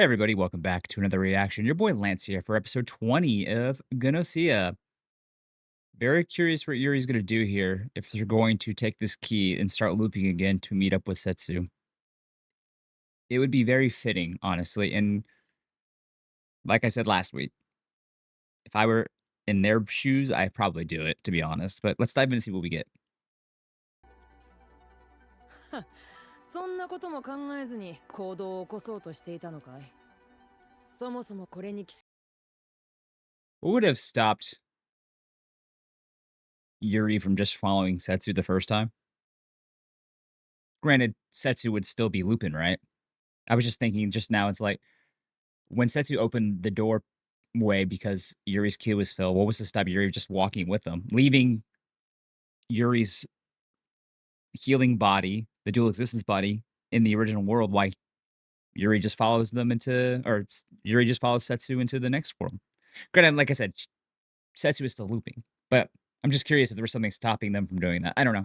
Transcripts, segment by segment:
Hey everybody, welcome back to another reaction. Your boy Lance here for episode 20 of Gnosia. Very curious what Yuri's going to do here, if they're going to take this key and start looping again to meet up with Setsu. It would be very fitting, honestly, and like I said last week, if I were in their shoes, I'd probably do it, to be honest. But let's dive in and see what we get. そんなことも考えずに行動を起こそうとしていたのかい。そもそもこれに What would have stopped Yuri from just following Setsu the first time? Granted, Setsu would still be looping, right? I was just thinking just now, it's like, when Setsu opened the doorway because Yuri's key was filled, what was to stop Yuri just walking with them, leaving Yuri's healing body, the dual existence body, in the original world? Why Yuri just follows them into, or Yuri just follows Setsu into the next world? Granted, like I said, Setsu is still looping, but I'm just curious if there was something stopping them from doing that. I don't know.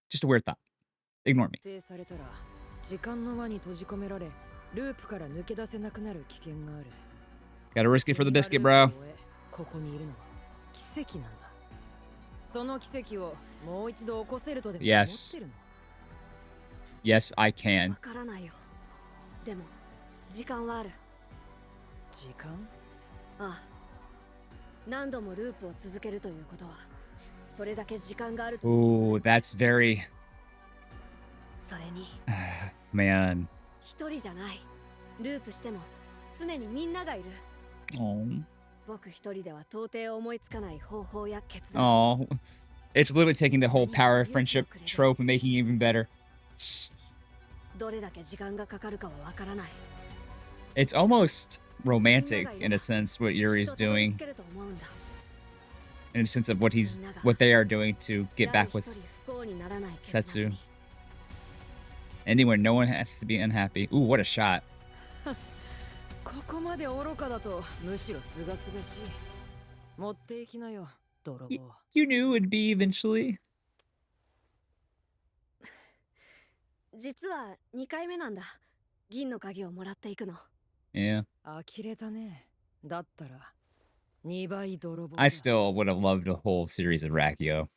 Just a weird thought. Ignore me. 指定されたら時間の輪に閉じ込められループから抜け出せなくなる危険がある。 Gotta risk it for the biscuit, bro. ここにいるのは奇跡なんだ。その奇跡をもう一度起こせるとでも思ってるの。 Yes, I can. わからないよ。でも時間はある。時間？ああ。何度もループを続けるということはそれだけ時間があるということだ。 Ooh, that's very それに man. 一人じゃない。ループしても常にみんながいる。 Oh. 僕一人では到底思いつかない方法や決断。 Oh. It's literally taking the whole power of friendship trope and making it even better. どれだけ時間がかかるかはわからない。 It's almost romantic in a sense what Yuri's doing. In a sense of what they are doing to get back with Setsu. Anywhere, no one has to be unhappy. Ooh, what a shot. ここまで愚かだとむしろすがすがしい。持っていきなよ、泥棒。 You knew it would be eventually. 実は2回目なんだ。銀の鍵をもらっていくの。 Yeah. 呆れたね。だったら2倍泥棒。 I still would have loved a whole series of Rakio.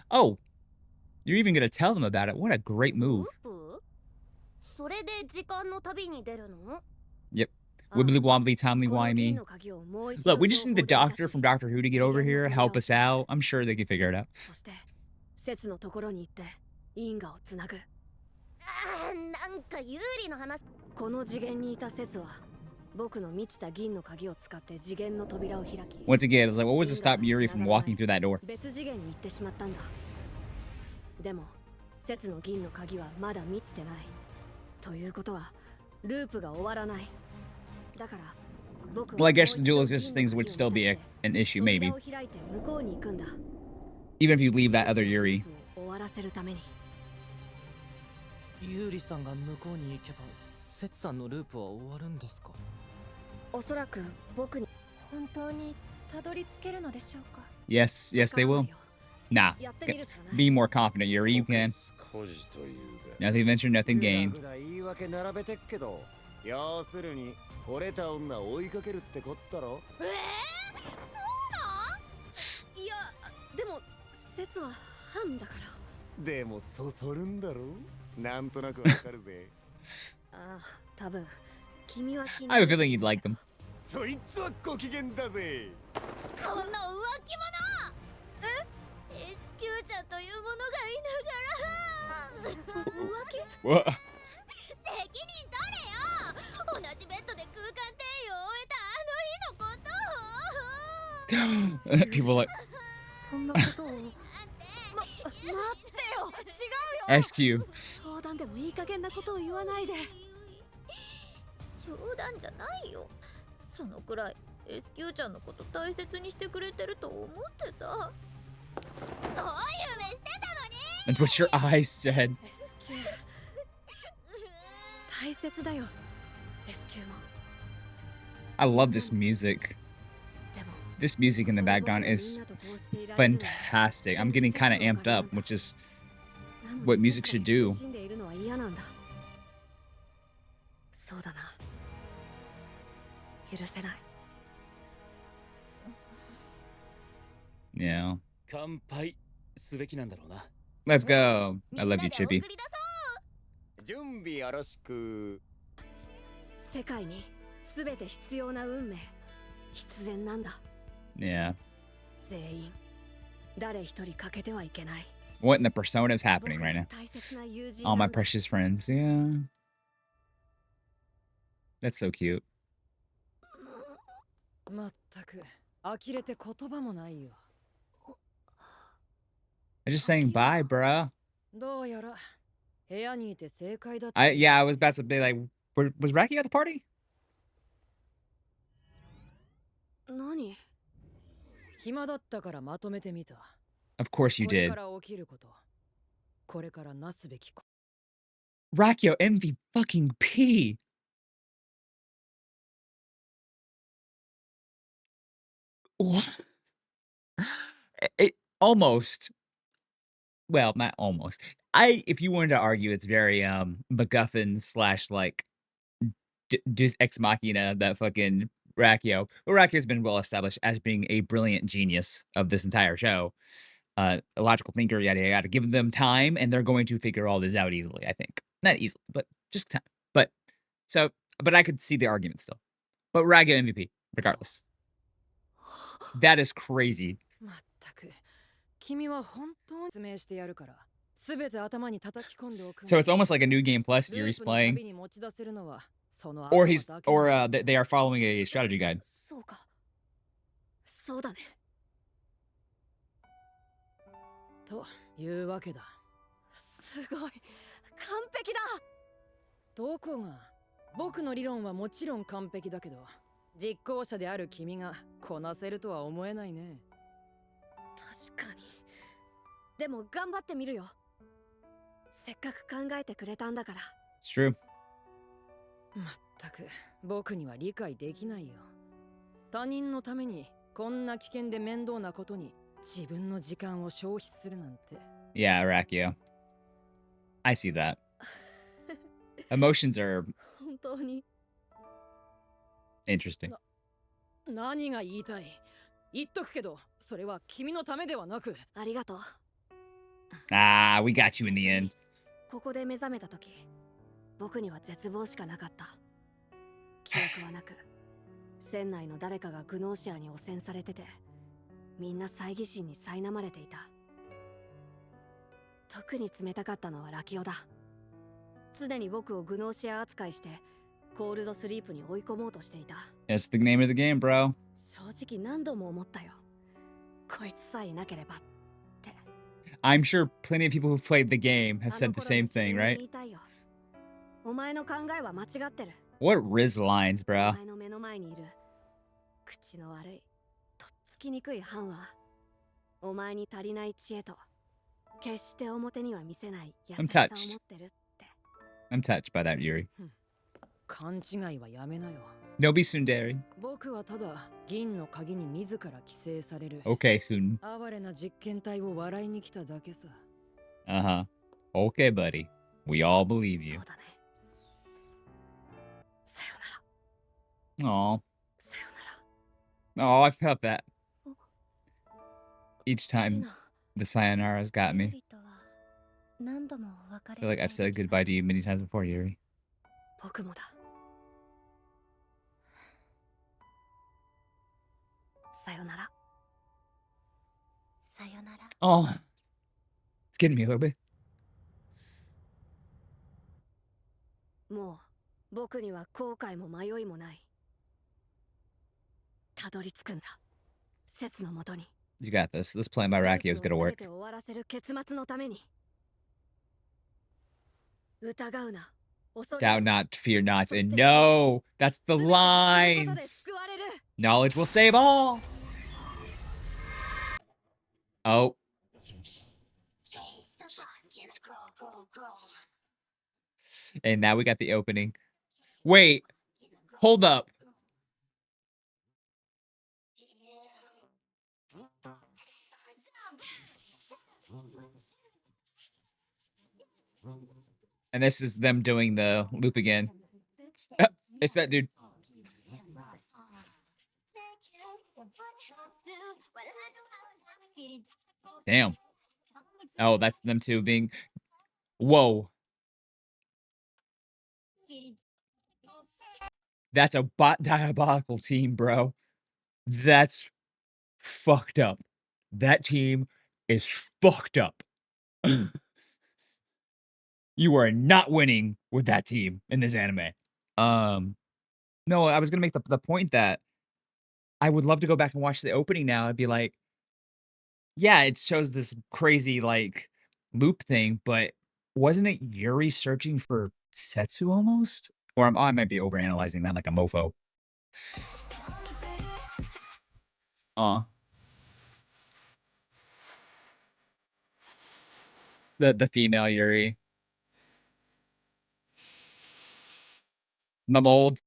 Oh, you're even gonna tell them about it. What a great move. それで時間の旅に出るの? Yep. Wibbly wobbly, timely wimey. Look, we just need the doctor from Doctor Who to get over here, help us out. I'm sure they can figure it out. そして節のところに行って因果をつなぐ。なんか有利の話。この次元にいた節は僕の満ちた銀の鍵を使って次元の扉を開き。 Once again, it's like, what was to stop Yuri from walking through that door? 別次元に行ってしまったんだ。でも節の銀の鍵はまだ満ちてない。ということはループが終わらない。だから僕は Well, I guess the dual existence things would still be an issue, maybe. 扉を開いて向こうに行くんだ。 Even if you leave that other Yuri. 終わらせるために。ユーリさんが向こうに行けば、セツさんのループは終わるんですか？おそらく僕に本当にたどり着けるのでしょうか? Yes, yes, they will. Nah. Be more confident, Yuri. You can. Nothing ventured, nothing gained. 要するに惚れた女を追いかけるってこったろ。そうなん？いや、でも節は反だから。でもそそるんだろ。なんとなくわかるぜ。ああ、多分君は気に。 I have a feeling you'd like them. そいつはご機嫌だぜ。この浮気者。エスキューちゃんというものがいながら。What? 責任取れよ。同じベッドで空間転移を終えたあの日のことを。 People like そんなことを。待ってよ、違うよ。 SQ. 冗談でもいい加減なことを言わないで。冗談じゃないよ。そのくらい SQ ちゃんのこと大切にしてくれてると思ってた。そういう目してたのに。 That's what your eyes said. SQ 大切だよ。SQ も。 I love this music. This music in the background is fantastic. I'm getting kind of amped up, which is what music should do. そうだな。許せない。 Yeah. 乾杯すべきなんだろうな。 Let's go. み I んな love で you, 送 Chippy. り出そう準備よろしく。世界に全て必要な運命、必然なんだ。 Yeah. 全員誰一人欠けてはいけない。 What in the persona is 僕 happening の right now? 大切な友人 All な my んだ。 precious friends. Yeah. That's so cute. まったく呆れて言葉もないよ。 I'm just saying bye, bruh. どうやら部屋にいて正解だった。 Yeah, I was about to be like, was Rakio at the party? 何？ 暇だったからまとめてみた。 Of course you これ did. から起きること、これからなすべきこと。 Rakio MVP. What? It almost. Well, not almost. If you wanted to argue, it's very MacGuffin slash like Deus Ex Machina, that fucking Rakio. But Rakio's been well established as being a brilliant genius of this entire show. A logical thinker, yada yada yada. Give them time, and they're going to figure all this out easily. I think not easily, but just time. But so, but I could see the argument still. But Rakio MVP, regardless. That is crazy. まったく君は本当に説明してやるから。全て頭に叩き込んでおく。 So it's almost like a new game plus Yuri's ループの playing, 旅に持ち出せるのはその or 頭 he's だけ or だ。 they are following a strategy guide. そうか。そうだね。というわけだ。すごい。完璧だ。どこが？僕の理論はもちろん完璧だけど、実行者である君がこなせるとは思えないね。確かに。でも頑張ってみるよ。せっかく考えてくれたんだから。 It's true. まったく僕には理解できないよ。他人のためにこんな危険で面倒なことに自分の時間を消費するなんて。 Yeah, Rakio. I see that. Emotions are 本当に。 interesting. 何が言いたい？言っとくけど、それは君のためではなく。ありがとう。 Ah, we got you in the end. ここで目覚めた時、僕には絶望しかなかった。記憶はなく、船内の誰かがグノーシアに汚染されてて、みんな猜疑心に苛まれていた。特に冷たかったのはラキオだ。常に僕をグノーシア扱いして、コールドスリープに追い込もうとしていた。 That's the name of the game, bro. 正直何度も思ったよ。こいつさえいなければって。 I'm sure plenty of people who've played the game have said the same thing, right? 言いたいよ。お前の考えは間違ってる。 What Riz lines, お bro? 前の目の前にいる口の悪い、とっつきにくい犯は、お前に足りない知恵と、決して表には見せない優し I'm さを touched. 持ってるって。 I'm touched by that, Yuri. 勘違いはやめなよ。 No be tsundere. 僕はただ銀の鍵に自ら寄生される Okay, soon. 哀れな実験体を笑いに来ただけさ。 Uh-huh. Okay, buddy. We all believe そ you. うだね。さよなら。 Aw. さよなら。 Oh, I felt that. Each シ time ナ、 the sayonara's got ユ me. リとは何度もお別 I れ feel like I've してい said るけど goodbye to you many times before, Yuri. 僕もだ。さよなら。さよなら。 Oh, it's getting me a little bit. もう僕には後悔も迷いもない。たどり着くんだ。説のもとに。 You got this. This plan by Rakio is gonna ルー work. プを全て終わらせる結末のために。疑うな。恐れ Doubt るな。 not, fear not, and no! That's the 全てを知ることで lines! 救われる。 Knowledge will save all! Oh. And now we got the opening. Wait! Hold up! And this is them doing the loop again. It's that dude. Damn. Oh, that's them two being. Whoa. That's a diabolical team, bro. That's fucked up. That team is fucked up. You are not winning with that team in this anime. Um, no, I was gonna make the point that I would love to go back and watch the opening now. I'd be like, yeah, it shows this crazy like loop thing, but wasn't it Yuri searching for Setsu almost? Or I might be overanalyzing that like a mofo. The female Yuri. Mold.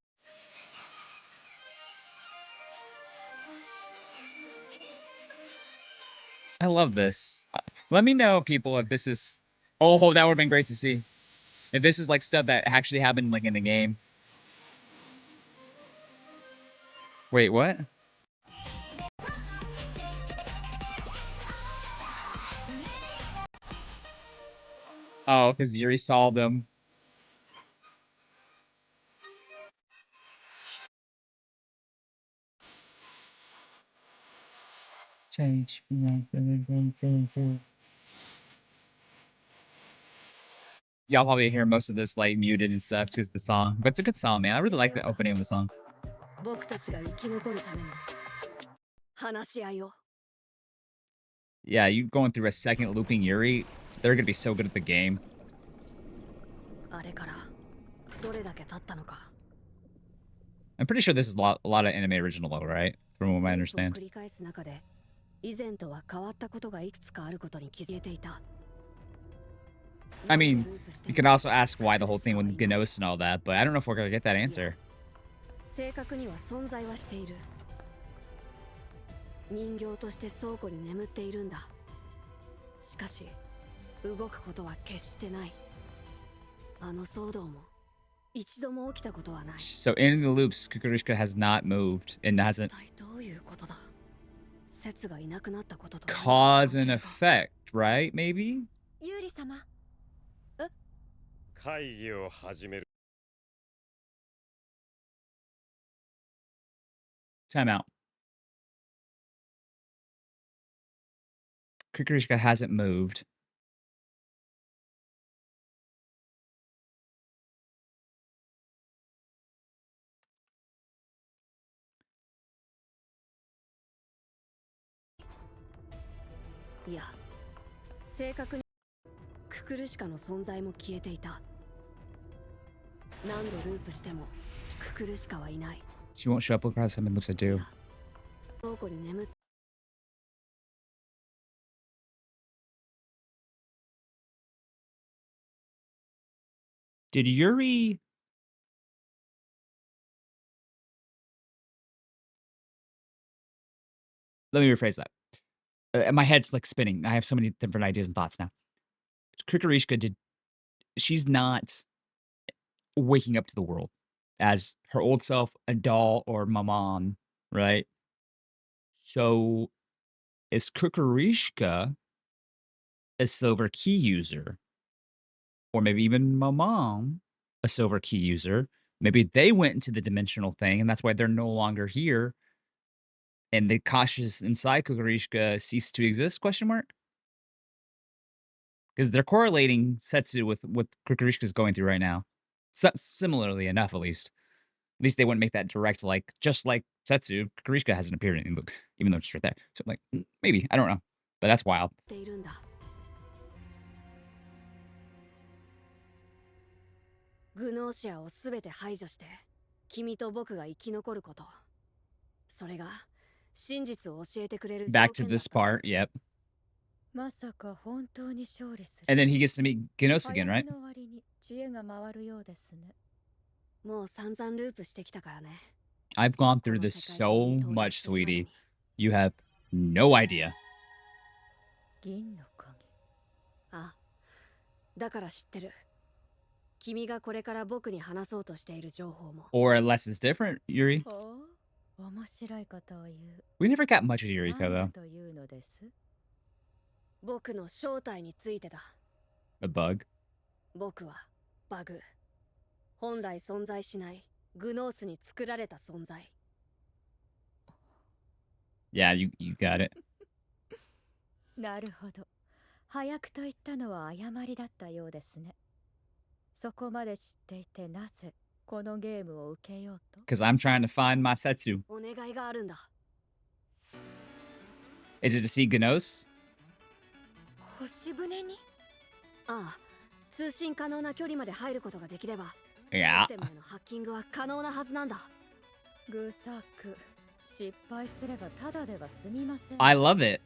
I love this. Let me know, people, if this is. Oh, that would have been great to see. If this is like stuff that actually happened like in the game. Wait, what? Oh, because Yuri saw them. Change. Y'all probably hear most of this like muted and stuff because the song, but it's a good song, man. I really like the opening of the song. 僕たちが生き残るために話し合いを Yeah, you going through a second looping Yuri, they're gonna be so good at the game. あれからどれだけ経ったのか I'm pretty sure this is a lot of anime original though, right? From what I ループを understand. 繰り返す中で以前とは変わったことがいくつかあることに気づいていた I mean, you can also ask why the whole thing with Gnos and all that, but I don't know if we're gonna get that answer. 正確には存在はしている人形として倉庫に眠っているんだしかし動くことは決してないあの騒動も一度も起きたことはない So in the loops, Kukrushka has not moved and hasn't 一体どういうことだ説がいなくなったことと cause and effect, right? Maybe? ユーリ様会議を始める Time out. Kukrushka hasn't moved. Yeah. 正確にククルシカの存在も消えていた何度ループしてもククルシカはいない She won't show up across some loops I do. 倉庫に眠っ Did Yuri... Let me rephrase that. My head's like spinning. I have so many different ideas and thoughts now. Kukurishka did... She's not waking up to the world as her old self, a doll, or Maman, right? So is Kukurishka a silver key user? Or maybe even Maman, a silver key user? Maybe they went into the dimensional thing, and that's why they're no longer here. And the cautious inside Kukurishka ceased to exist? Question mark. Because they're correlating Setsu with what Kukurishka's going through right now. Similarly enough, at least. At least they wouldn't make that direct, like, just like Setsu, Kukurishka hasn't appeared in the book, even though it's right there. So, like, maybe. I don't know. But that's wild. ているんだグノーシアをすべて排除して君と僕が生き残ることそれが真実を教えてくれる Back to this part, yep. まさか本当に勝利する And then he gets to meet Gnos again, right? の割に知恵が回るようですねもう散々ループしてきたからね I've gone through this so much, sweetie. You have no idea. 銀の鍵あだから知ってる君がこれから僕に話そうとしている情報も。 Or unless it's different, Yuri. ほう、面白いことを言う。 We never got much of な Yuriko んだ though. というのです？僕の正体についてだ。 A bug. 僕はバグ。本来存在しないグノースに作られた存在。 Yeah, you got it. なるほど。早くと言ったのは誤りだったようですね。そこまで知っていてなぜこのゲームを受けようと？ Because I'm trying to find my Setsu. お願いがあるんだ。 Is it to see Gnos? 星船に？ああ、通信可能な距離まで入ることができれば、シ Yeah. ステムへのハッキングは可能なはずなんだ。グサク、失敗すればただでは済みません。 I love it.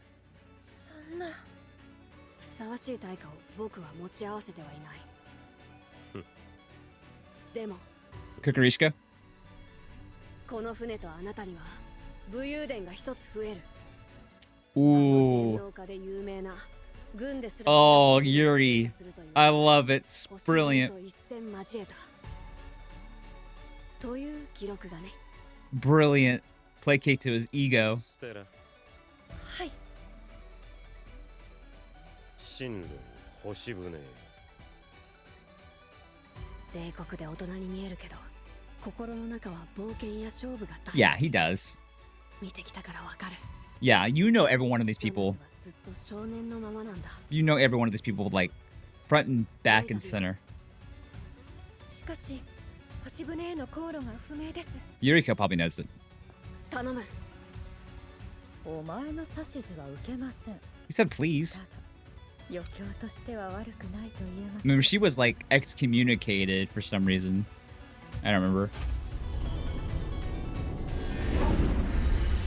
そんな。ふさわしい対価を僕は持ち合わせてはいない。でも Kukrushka? この船とあなたには武勇伝が一つ増える。 Ooh. 電脳化で有名な軍ですら Oh, Yuri. するという I love it. It's 星船 brilliant. と一戦交えたという記録がね。 Brilliant. Placate to his ego. ステラはい。進路星船。冷酷で大人に見えるけど、心の中は冒険や勝負が大 Yeah, he does. 見てきたからわかる。 Yeah, you know every one of these ジョナ people. スはずっと少年のままなんだ。 You know every one of these people, like, front and back and center. しかし、星船への航路が不明です。 Yuriko probably knows it. 頼む。お前の指図は受けません。 He said please. ただ、余興としては悪くないと言えます。 Remember, she was, like, excommunicated for some reason. I don't remember.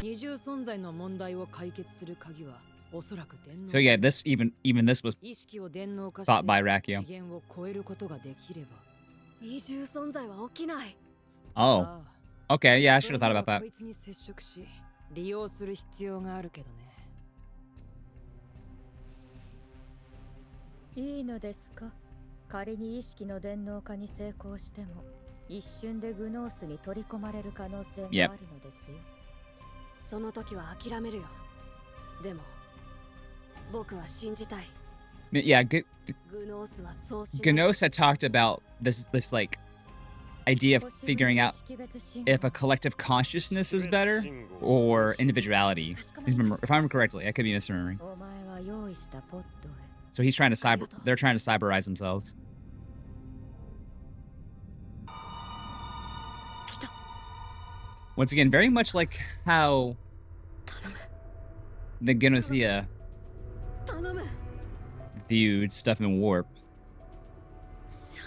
二重存在の問題を解決する鍵はおそらく電脳。 So yeah, this even this was 意識を電脳化し thought て by Rakio. 次元を超えることができれば。二重存在は起きない。 Oh. ああ Okay, yeah, I should have thought それには about that. こいつに接触し利用する必要があるけどね。いいのですか？仮に意識の電脳化に成功しても、一瞬でグノースに取り込まれる可能性があるのですよ。その時は諦めるよ。でも僕は信じたい。 Yeah, グノースはそうしない。 Gnos had talked about this like idea of figuring out if a collective consciousness is better or individuality. If I remember correctly, I could be misremembering. お前は用意したポットへ。 So he's trying to they're trying to cyberize themselves. 来た。 Once again, very much like how 頼む。 the Gnosia 頼む。 viewed stuff in warp. シャ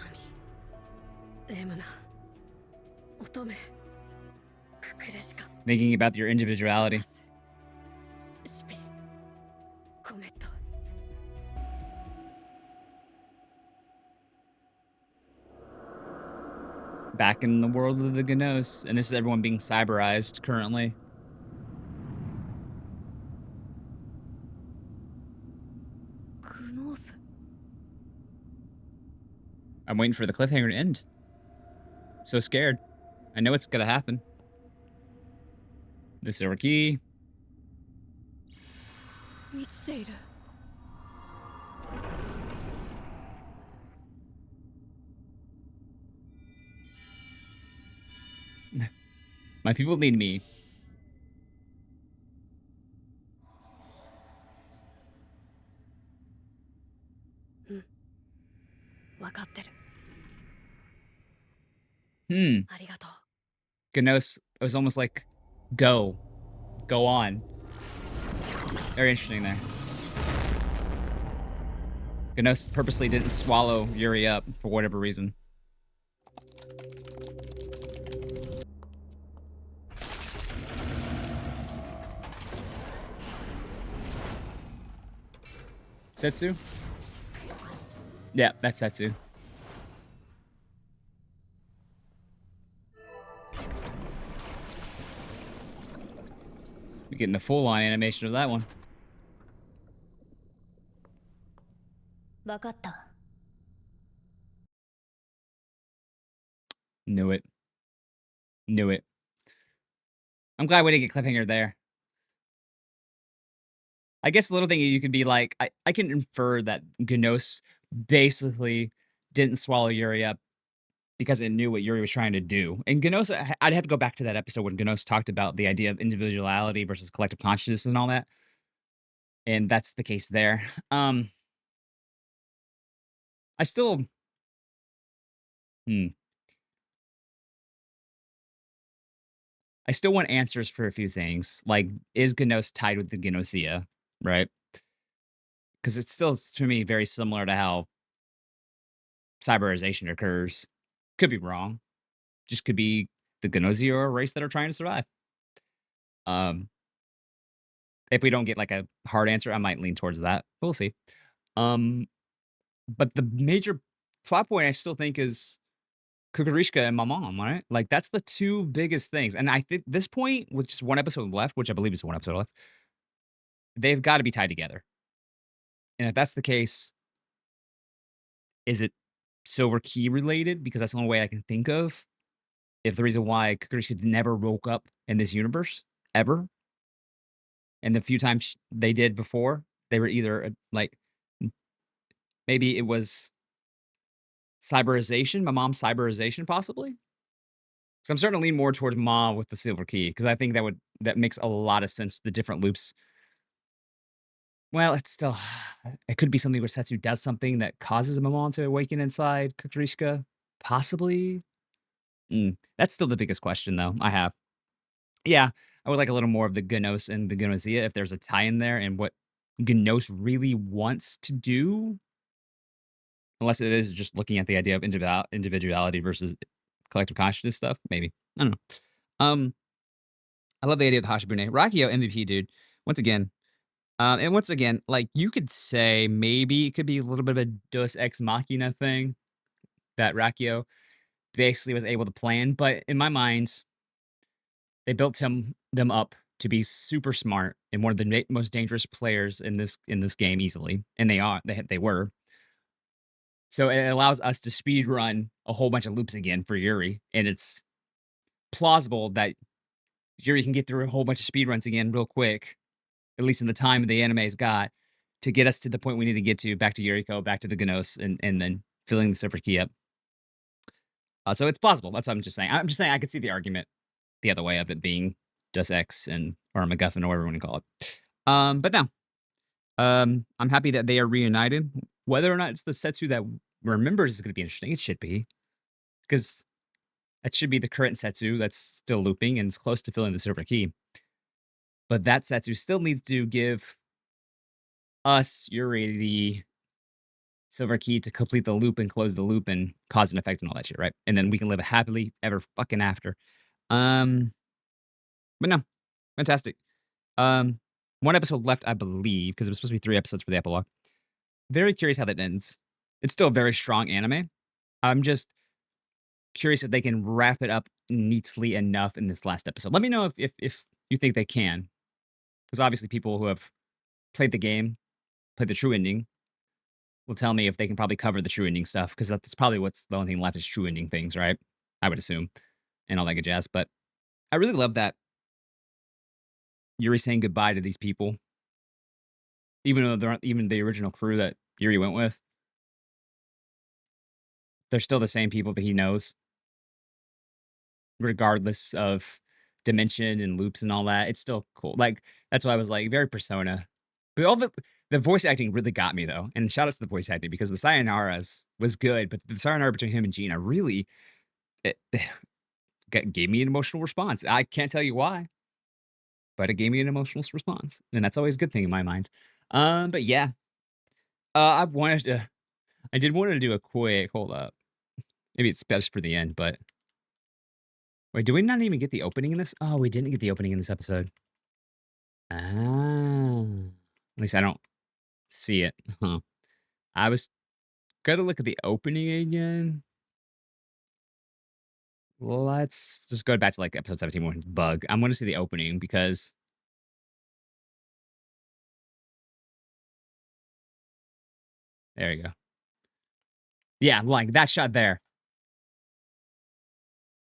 ミ。レムナ。乙女。ククルシカ。 Thinking about your individuality. シピ。コメット。 Back in the world of the Gnos, and this is everyone being cyberized currently. グノース。 I'm waiting for the cliffhanger to end. So scared. I know it's gonna happen. The silver key. 満ちている。 My people need me. わかってる。 Hmm. ありがとう。 Gnos, it was almost like, go on. Very interesting there. Gnos purposely didn't swallow Yuri up for whatever reason. Setsu? Yeah, that's Setsu. We're getting the full-on animation of that one. わかった。Knew it. Knew it. I'm glad we didn't get cliffhanger there. I guess the little thing you could be like, I can infer that Gnos basically didn't swallow Yuri up because it knew what Yuri was trying to do. And Gnos, I'd have to go back to that episode when Gnos talked about the idea of individuality versus collective consciousness and all that. And that's the case there. I still, hmm, I still want answers for a few things. Like, is Gnos tied with the Gnosia, right? Because it's still, to me, very similar to how cyberization occurs. Could be wrong. Just could be the Gnosia or a race that are trying to survive. Um, if we don't get like a hard answer, I might lean towards that. We'll see. Um, but the major plot point I still think is Kukrushka and my mom, right? Like that's the two biggest things. And I think this point, with just one episode left, which I believe is one episode left, they've got to be tied together. And if that's the case, is it Silver Key related? Because that's the only way I can think of. If the reason why Kukrushka never woke up in this universe ever, and the few times they did before, they were either like maybe it was cyberization, my mom's cyberization, possibly. So I'm starting to lean more towards mom with the silver key because I think that makes a lot of sense. The different loops. Well, it's still it could be something where Setsu does something that causes mom to awaken inside Kukrushka, possibly. That's still the biggest question, though. I have. Yeah, I would like a little more of the Gnos and the Gnosia if there's a tie in there and what Gnos really wants to do. Unless it is just looking at the idea of individuality versus collective consciousness stuff, maybe. I don't know. I love the idea of the Hoshibune. Rakio MVP, dude. Once again. And once again, like you could say maybe it could be a little bit of a Deus Ex Machina thing that Rakio basically was able to plan. But in my mind, they built them up to be super smart and one of the most dangerous players in this game easily. And they were. So it allows us to speed run a whole bunch of loops again for Yuri, and it's plausible that Yuri can get through a whole bunch of speed runs again real quick, at least in the time the anime's got, to get us to the point we need to get to, back to Yuriko, back to the Gnos, and then filling the silver key up. So it's plausible. That's what I'm just saying. I'm just saying I could see the argument the other way of it being Deus Ex and or a MacGuffin or whatever you want to call it. But no, I'm happy that they are reunited. Whether or not it's the Setsu that remembers is going to be interesting. It should be because that should be the current Setsu that's still looping and is close to filling the silver key. But that Setsu still needs to give us, Yuri, the silver key to complete the loop and close the loop and cause and effect and all that shit, right? And then we can live happily ever fucking after. Um, but no, fantastic. Um, one episode left, I believe, because it was supposed to be 3 episodes for the epilogue. Very curious how that ends. It's still a very strong anime. I'm just curious if they can wrap it up neatly enough in this last episode. Let me know if you think they can, because obviously people who have played the game, played the true ending, will tell me if they can probably cover the true ending stuff, because that's probably what's the only thing left is true ending things, right? I would assume, and all that good jazz. But I really love that Yuri saying goodbye to these people, even though they're not even the original crew that Yuri went with. They're still the same people that he knows, regardless of dimension and loops and all that. It's still cool. Like that's why I was like very Persona. But all the voice acting really got me though. And shout out to the voice acting because the sayonara's was good, but the sayonara between him and Gina really it gave me an emotional response. I can't tell you why, but it gave me an emotional response, and that's always a good thing in my mind. But yeah, I did want to do a quick hold up. Maybe it's best for the end, but wait, did we not even get the opening in this? Oh, we didn't get the opening in this episode. Ah, at least I don't see it. Huh. I was gonna look at the opening again. Let's just go back to like episode 17 when bug. I'm gonna see the opening because there you go. Yeah, like that shot there.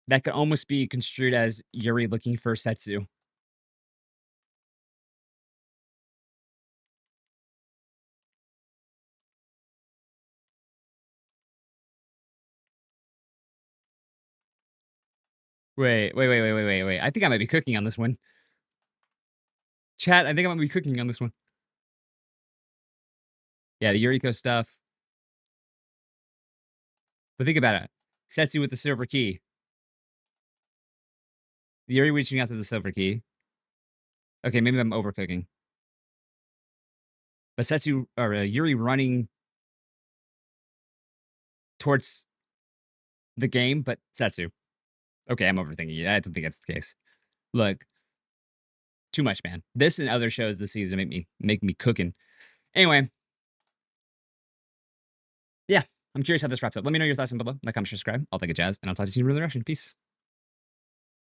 that could almost be construed as Yuri looking for Setsu. Wait. I think I might be cooking on this one. Chat, I think I might be cooking on this one. Yeah, the Yuriko stuff. But think about it. Setsu with the silver key. Yuri reaching out to the silver key. Okay, maybe I'm overcooking. But Setsu or Yuri running towards the game, but Setsu. Okay, I'm overthinking it. I don't think that's the case. Look, too much, man. This and other shows this season make me cooking. Anyway, yeah, I'm curious how this wraps up. Let me know your thoughts down below. Like, comment, subscribe. I'll take a jazz, and I'll talk to you in the direction. Peace.